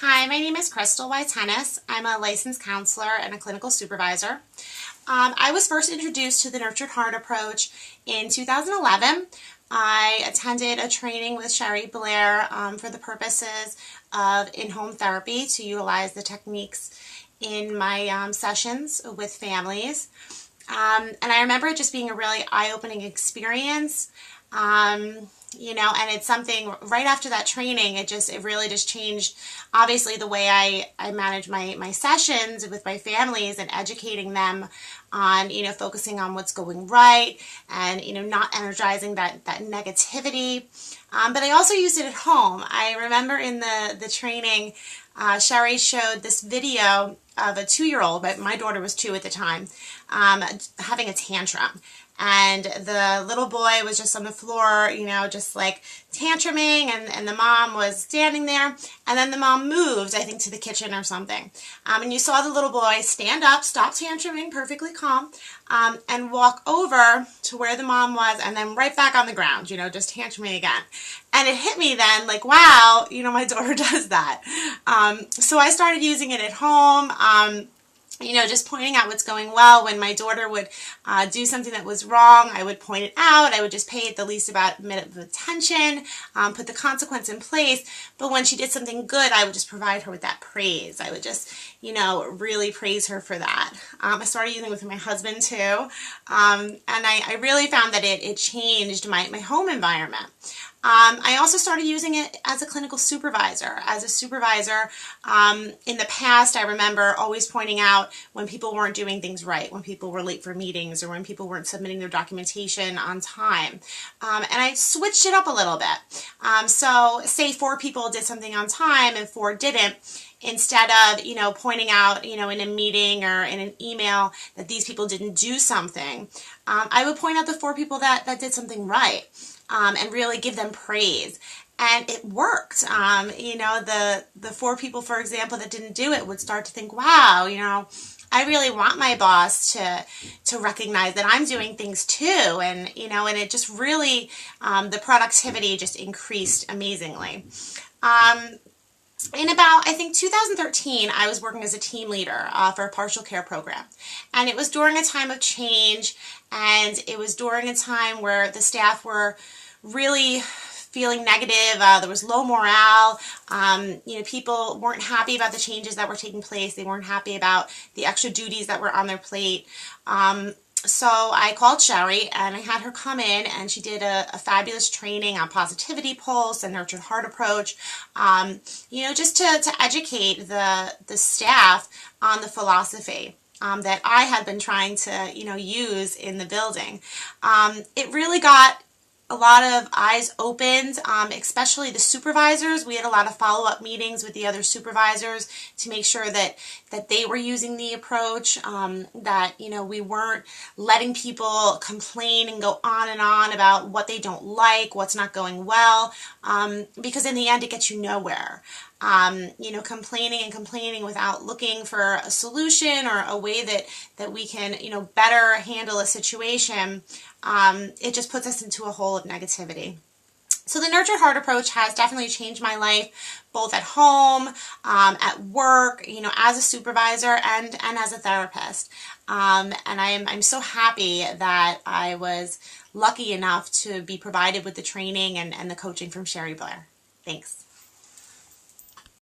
Hi, my name is Crystal Tennis. I'm a licensed counselor and a clinical supervisor. I was first introduced to the Nurtured Heart approach in 2011. I attended a training with Sherry Blair for the purposes of in-home therapy to utilize the techniques in my sessions with families. And I remember it just being a really eye-opening experience. And it's something right after that training, it really just changed, obviously, the way I manage my sessions with my families and educating them on, focusing on what's going right and, not energizing that negativity. But I also used it at home. I remember in the training, Sherry showed this video of a 2-year-old, but my daughter was 2 at the time, having a tantrum. And the little boy was just on the floor, just like tantruming, and the mom was standing there, and then the mom moved, I think, to the kitchen or something. And you saw the little boy stand up, stop tantruming, perfectly calm, and walk over to where the mom was, and then right back on the ground, just tantruming again. And it hit me then, like, wow, my daughter does that. So I started using it at home. Just pointing out what's going well. When my daughter would do something that was wrong, I would point it out. I would just pay it the least about a minute of attention, put the consequence in place. But when she did something good, I would just provide her with that praise. I would just, really praise her for that. I started using it with my husband too. And I really found that it changed my home environment. I also started using it as a clinical supervisor. As a supervisor, in the past, I remember always pointing out when people weren't doing things right, when people were late for meetings, or when people weren't submitting their documentation on time. And I switched it up a little bit. So say 4 people did something on time and 4 didn't. Instead of, pointing out, in a meeting or in an email that these people didn't do something, I would point out the 4 people that did something right. And really give them praise. And it worked. The 4 people, for example, that didn't do it would start to think, wow, I really want my boss to recognize that I'm doing things too. And, and it just really, the productivity just increased amazingly. In about, I think, 2013, I was working as a team leader for a partial care program. And it was during a time of change, and it was during a time where the staff were really feeling negative. There was low morale. People weren't happy about the changes that were taking place. They weren't happy about the extra duties that were on their plate. So I called Sherry and I had her come in, and she did a fabulous training on positivity pulse and nurtured heart approach, just to educate the staff on the philosophy that I had been trying to, use in the building. It really got a lot of eyes opened, especially the supervisors. We had a lot of follow-up meetings with the other supervisors to make sure that they were using the approach, that, we weren't letting people complain and go on about what they don't like, what's not going well, because in the end it gets you nowhere. Complaining without looking for a solution or a way that we can, better handle a situation, it just puts us into a hole of negativity. So the Nurtured Heart approach has definitely changed my life, both at home, at work, as a supervisor and as a therapist. And I'm so happy that I was lucky enough to be provided with the training and the coaching from Sherry Blair. Thanks.